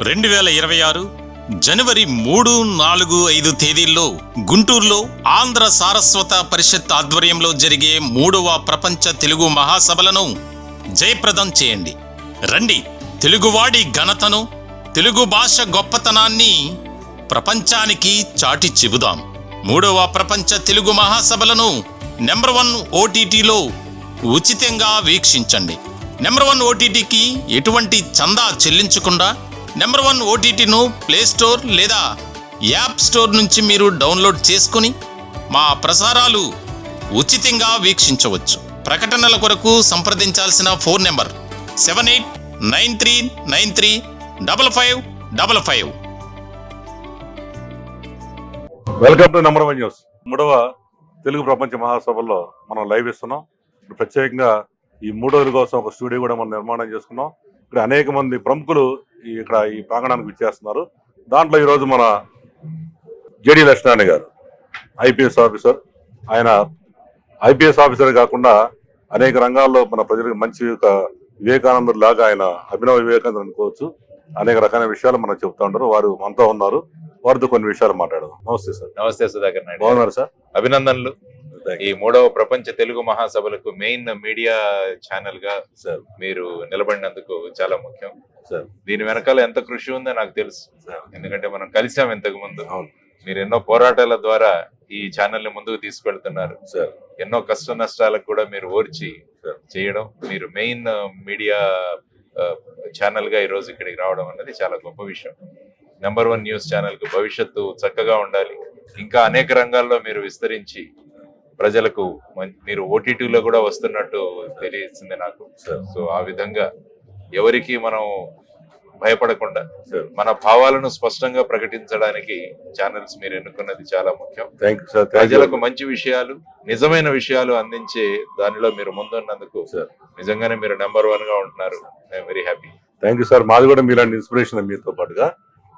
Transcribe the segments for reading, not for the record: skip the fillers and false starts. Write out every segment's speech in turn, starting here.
2026 జనవరి 3, 4, 5 తేదీల్లో గుంటూరులో ఆంధ్ర సారస్వత పరిషత్ ఆధ్వర్యంలో జరిగే 3వ ప్రపంచ తెలుగు మహాసభలను జయప్రదం చేయండి. రండి, తెలుగువాడి ఘనతను, తెలుగు భాష గొప్పతనాన్ని ప్రపంచానికి చాటి చెబుదాం. 3వ ప్రపంచ తెలుగు మహాసభలను నెంబర్ 1 OTTలో ఉచితంగా వీక్షించండి. నెంబర్ 1 OTTకి ఎటువంటి చందా చెల్లించకుండా నెంబర్ 1 OTTను ప్లేస్టోర్ లేదా యాప్ స్టోర్ నుంచి మీరు డౌన్లోడ్ చేసుకుని మా ప్రసారాలు ఉచితంగా వీక్షించవచ్చు. ప్రకటనల కొరకు సంప్రదించాల్సిన phone number 7893935555. Welcome to number 1 news. 3వ తెలుగు ప్రపంచ మహాసభల్లో మనం లైవ్ ఇస్తున్నాం. ఇప్పుడు ప్రత్యేకంగా ఈ 3 రోజుల కోసం ఒక స్టూడియో కూడా మనం నిర్మాణం చేసుకున్నాం. ఇక్కడ అనేక మంది ప్రముఖులు ఇక్కడ ఈ ప్రాంగణానికి విచ్చేస్తున్నారు. దాంట్లో ఈరోజు మన జేడి లక్ష్మణ్ గారు IPS ఆఫీసర్. ఆయన IPS ఆఫీసర్ కాకుండా అనేక రంగాల్లో మన ప్రజలకు మంచి వివేకానందుడు లాగా ఆయన అభినవ వివేకానందుడు అనుకోవచ్చు. అనేక రకాల విషయాలు మనం చెప్తా ఉంటారు. వారు మనతో ఉన్నారు. వారితో కొన్ని విషయాలు మాట్లాడదాం. నమస్తే సార్. నమస్తే సుధాకర్ నాయుడు. బాగున్నారు సార్? అభినందనలు. ఈ 3వ ప్రపంచ తెలుగు మహాసభలకు మెయిన్ మీడియా ఛానల్ గా మీరు నిలబడినందుకు చాలా ముఖ్యం సార్. దీని వెనకాల ఎంత కృషి ఉందో నాకు తెలుసు. ఎందుకంటే మనం కలిసాం ఇంతకు ముందు. మీరు ఎన్నో పోరాటాల ద్వారా ఈ ఛానల్ ని ముందుకు తీసుకెళ్తున్నారు సార్. ఎన్నో కష్ట నష్టాలకు కూడా మీరు ఓర్చి చేయడం, మీరు మెయిన్ మీడియా ఛానల్ గా ఈ రోజు ఇక్కడికి రావడం అనేది చాలా గొప్ప విషయం. నెంబర్ 1 న్యూస్ ఛానల్ కు భవిష్యత్తు చక్కగా ఉండాలి. ఇంకా అనేక రంగాల్లో మీరు విస్తరించి ప్రజలకు మీరు OTTలో కూడా వస్తున్నట్టు తెలిసింది నాకు. సో ఆ విధంగా ఎవరికి మనం భయపడకుండా మన భావాలను స్పష్టంగా ప్రకటించడానికి ఛానల్స్ మీరు ఎన్నుకున్నది చాలా ముఖ్యం. ప్రజలకు మంచి విషయాలు, నిజమైన విషయాలు అందించే దానిలో మీరు ముందున్నందుకు నిజంగానే మీరు నెంబర్ 1 గా ఉంటున్నారు. I'm very happy. Thank you sir. మాది కూడా మీలాంటి ఇన్స్పిరేషన్. మీతో పాటుగా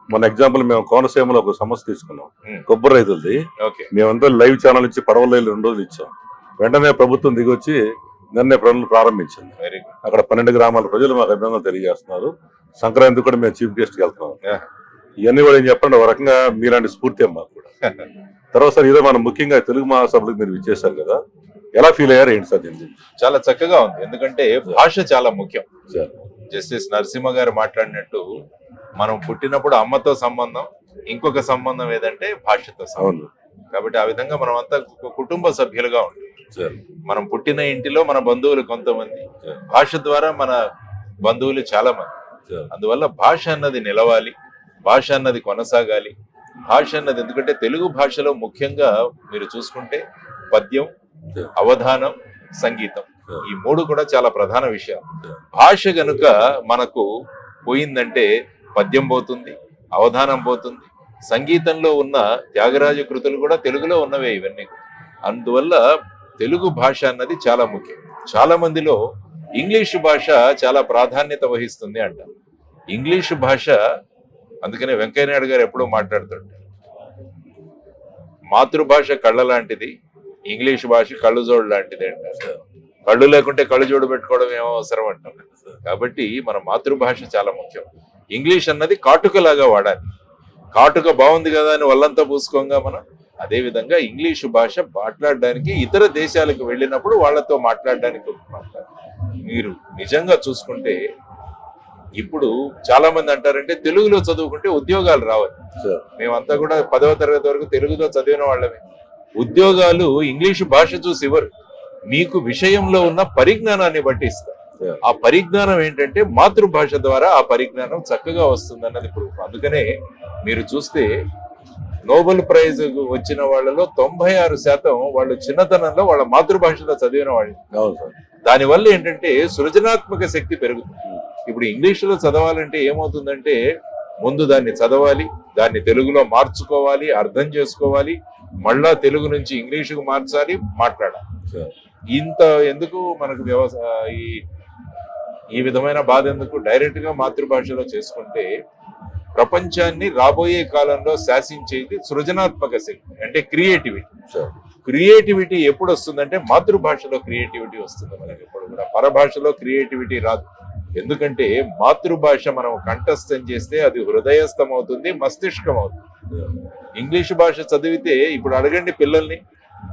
మన ఎగ్జాంపుల్ మేము కోనసీమలో ఒక సమస్య తీసుకున్నాం, కొబ్బరి రైతులది. మేమంతా లైవ్ ఛానల్ ఇచ్చి పడవలు 2 రోజులు ఇచ్చాం. వెంటనే ప్రభుత్వం దిగొచ్చి నిన్నే పనులు ప్రారంభించింది. అక్కడ 12 గ్రామాల ప్రజలు మాకు అభినందనలు తెలియజేస్తున్నారు. సంక్రాంతి కూడా మేము చీఫ్ గెస్ట్ కి వెళ్తున్నాం. ఇవన్నీ కూడా ఏం చెప్పండి, ఒక రకంగా మీలాంటి స్ఫూర్తి మాకు కూడా. తర్వాత సార్, ఇదే మనం ముఖ్యంగా తెలుగు మహాసభలకు మీరు ఇచ్చేసారు కదా, ఎలా ఫీల్ అయ్యారు ఏంటి సార్? దీనికి చాలా చక్కగా ఉంది. ఎందుకంటే భాష చాలా ముఖ్యం. జస్టిస్ నరసింహ గారు మాట్లాడినట్టు మనం పుట్టినప్పుడు అమ్మతో సంబంధం, ఇంకొక సంబంధం ఏదంటే భాషతో సంబంధం. కాబట్టి ఆ విధంగా మనం అంతా కుటుంబ సభ్యులుగా ఉంటాం. మనం పుట్టిన ఇంటిలో మన బంధువులు కొంతమంది, భాష ద్వారా మన బంధువులు చాలా మంది. అందువల్ల భాష అన్నది నిలవాలి, భాష అన్నది కొనసాగాలి. భాష అన్నది ఎందుకంటే తెలుగు భాషలో ముఖ్యంగా మీరు చూసుకుంటే పద్యం, అవధానం, సంగీతం, ఈ 3 కూడా చాలా ప్రధాన విషయాలు. భాష గనుక మనకు పోయిందంటే పద్యం పోతుంది, అవధానం పోతుంది. సంగీతంలో ఉన్న త్యాగరాజ కృతులు కూడా తెలుగులో ఉన్నవే ఇవన్నీ. అందువల్ల తెలుగు భాష అన్నది చాలా ముఖ్యం. చాలా మందిలో ఇంగ్లీషు భాష చాలా ప్రాధాన్యత వహిస్తుంది అంటారు. ఇంగ్లీషు భాష, అందుకనే వెంకయ్య నాయుడు గారు ఎప్పుడూ మాట్లాడుతుంటారు, మాతృభాష కళ్ళ లాంటిది, ఇంగ్లీషు భాష కళ్ళుజోడు లాంటిది అంటారు. కళ్ళు లేకుంటే కళ్ళుజోడు పెట్టుకోవడం ఏమో అవసరం అంటాం. కాబట్టి మన మాతృభాష చాలా ముఖ్యం. ఇంగ్లీష్ అన్నది కాటుకలాగా వాడాలి. కాటుక బాగుంది కదా అని వాళ్ళంతా పూసుకోగా మనం అదే విధంగా ఇంగ్లీషు భాష మాట్లాడడానికి, ఇతర దేశాలకు వెళ్ళినప్పుడు వాళ్ళతో మాట్లాడడానికి. మీరు నిజంగా చూసుకుంటే ఇప్పుడు చాలా మంది అంటారంటే తెలుగులో చదువుకుంటే ఉద్యోగాలు రావాలి. మేమంతా కూడా 10వ తరగతి వరకు తెలుగులో చదివిన వాళ్ళమే. ఉద్యోగాలు ఇంగ్లీషు భాష చూసి ఇవ్వరు, మీకు విషయంలో ఉన్న పరిజ్ఞానాన్ని బట్టి ఇస్తారు. ఆ పరిజ్ఞానం ఏంటంటే మాతృభాష ద్వారా ఆ పరిజ్ఞానం చక్కగా వస్తుంది అన్నది ప్రూఫ్. అందుకనే మీరు చూస్తే నోబెల్ ప్రైజ్ వచ్చిన వాళ్ళలో 96% వాళ్ళు చిన్నతనంలో వాళ్ళ మాతృభాషలో చదివిన వాళ్ళు. దానివల్ల ఏంటంటే సృజనాత్మక శక్తి పెరుగుతుంది. ఇప్పుడు ఇంగ్లీషులో చదవాలంటే ఏమవుతుందంటే ముందు దాన్ని చదవాలి, దాన్ని తెలుగులో మార్చుకోవాలి, అర్థం చేసుకోవాలి, మళ్ళా తెలుగు నుంచి ఇంగ్లీషుకు మార్చాలి, మాట్లాడాలి. ఇంత ఎందుకు మనకు ఈ విధమైన బాధ ఎందుకు? డైరెక్ట్ గా మాతృభాషలో చేసుకుంటే ప్రపంచాన్ని రాబోయే కాలంలో శాసించేది సృజనాత్మక శక్తి, అంటే క్రియేటివిటీ. క్రియేటివిటీ ఎప్పుడు వస్తుందంటే మాతృభాషలో క్రియేటివిటీ వస్తుంది. మనకి ఎప్పుడు కూడా పరభాషలో క్రియేటివిటీ రాదు. ఎందుకంటే మాతృభాష మనం కంఠస్థం చేస్తే అది హృదయస్థం అవుతుంది, మస్తిష్కం అవుతుంది. ఇంగ్లీష్ భాష చదివితే ఇప్పుడు అడగండి పిల్లల్ని,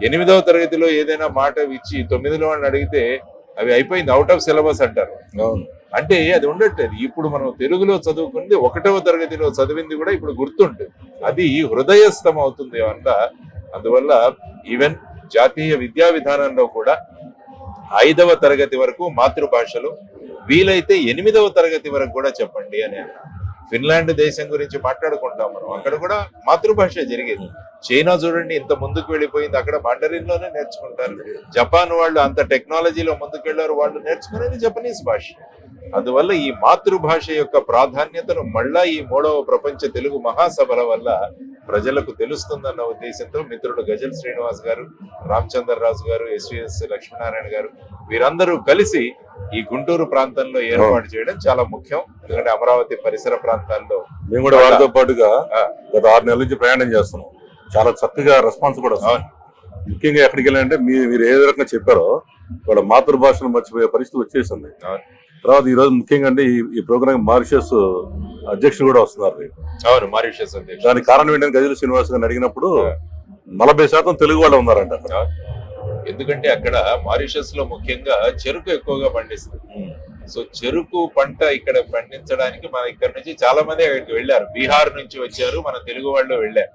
8వ తరగతిలో ఏదైనా మాట ఇచ్చి 9లో వాళ్ళని అడిగితే అవి అయిపోయింది, అవుట్ ఆఫ్ సిలబస్ అంటారు. అంటే అది ఉండట్లేదు. ఇప్పుడు మనం తెలుగులో చదువుకుంది 1వ తరగతిలో చదివింది కూడా ఇప్పుడు గుర్తుంటుంది, అది హృదయస్థం అవుతుంది అంట. అందువల్ల ఈవెన్ జాతీయ విద్యా విధానంలో కూడా 5వ తరగతి వరకు మాతృభాషలో, వీలైతే 8వ తరగతి వరకు కూడా చెప్పండి అని అన్నారు. ఫిన్లాండ్ దేశం గురించి మాట్లాడుకుంటాం మనం, అక్కడ కూడా మాతృభాష జరిగేది. చైనా చూడండి ఇంత ముందుకు వెళ్ళిపోయింది, అక్కడ మాండరిన్ లోనే నేర్చుకుంటారు. జపాన్ వాళ్ళు అంత టెక్నాలజీలో ముందుకు వెళ్ళారు, వాళ్ళు నేర్చుకునేది జపనీస్ భాష. అందువల్ల ఈ మాతృభాష యొక్క ప్రాధాన్యతను మళ్ళా ఈ 3వ ప్రపంచ తెలుగు మహాసభల వల్ల ప్రజలకు తెలుస్తుందన్న ఉద్దేశంతో మిత్రుడు గజల్ శ్రీనివాస్ గారు, రామచంద్రరాజు గారు, ఎస్విఎస్ లక్ష్మీనారాయణ గారు వీరందరూ కలిసి ఈ గుంటూరు ప్రాంతంలో ఏర్పాటు చేయడం చాలా ముఖ్యం. ఎందుకంటే అమరావతి పరిసర ప్రాంతాల్లో మేము కూడా వారితో పాటుగా గత 6 నెలల నుంచి ప్రయాణం చేస్తున్నాం. చాలా చక్కగా రెస్పాన్స్ కూడా వస్తుంది. ముఖ్యంగా ఎక్కడికి వెళ్ళాలంటే మీరు ఏ రకంగా చెప్పారో వాళ్ళ మాతృభాషను మర్చిపోయే పరిస్థితి వచ్చేసింది. తర్వాత ఈ రోజు ముఖ్యంగా అంటే ఈ ప్రోగ్రామ్ మారిషస్ అధ్యక్షుడు కూడా వస్తున్నారు. అవును, మారిషస్ అధ్యక్షుడు. దానికి కారణం ఏంటంటే గజల శ్రీనివాస్ గారిని అడిగినప్పుడు 40% తెలుగు వాళ్ళు ఉన్నారంట అక్కడ. ఎందుకంటే అక్కడ మారిషస్ లో ముఖ్యంగా చెరుకు ఎక్కువగా పండిస్తారు. సో చెరుకు పంట ఇక్కడ పండించడానికి మన ఇక్కడ నుంచి చాలా మంది అక్కడికి వెళ్ళారు. బీహార్ నుంచి వచ్చారు, మన తెలుగు వాళ్ళు వెళ్ళారు.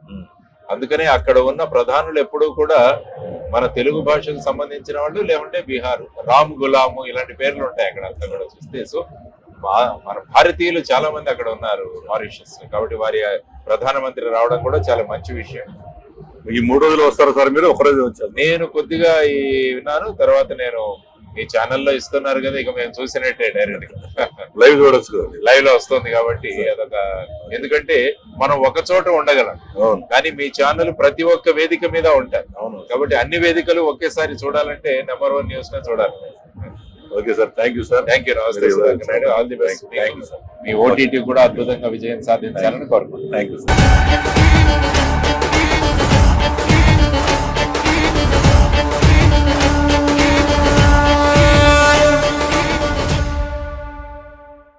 అందుకనే అక్కడ ఉన్న ప్రధానులు ఎప్పుడూ కూడా మన తెలుగు భాషకు సంబంధించిన వాళ్ళు, లేకుంటే బీహార్, రామ్ గులాము ఇలాంటి పేర్లు ఉంటాయి అక్కడ అంతా కూడా చూస్తే. సో మన భారతీయులు చాలా మంది అక్కడ ఉన్నారు మారిషస్, కాబట్టి వారి ప్రధానమంత్రి రావడం కూడా చాలా మంచి విషయం. ఈ 3 రోజులు వస్తారు సార్, మీరు ఒకరోజు వచ్చారు? నేను కొద్దిగా విన్నాను, తర్వాత నేను మీ ఛానల్లో ఇస్తున్నారు కదా, ఇక మేము చూసినట్టే డైరెక్ట్ లైవ్ చూడొచ్చు, లైవ్ లో వస్తుంది కాబట్టి అదొక, ఎందుకంటే మనం ఒక చోట ఉండగలం కానీ మీ ఛానల్ ప్రతి ఒక్క వేదిక మీద ఉంటారు. కాబట్టి అన్ని వేదికలు ఒకేసారి చూడాలంటే నెంబర్ 1 న్యూస్ నే చూడాలి. Okay sir, thank you sir. Thank you. నమస్తే సార్, ఆల్ ది బెస్ట్. మీ ఓటీటీ కూడా అద్భుతంగా విజయం సాధించాలని కోరుకుంటున్నాను. Thank you sir.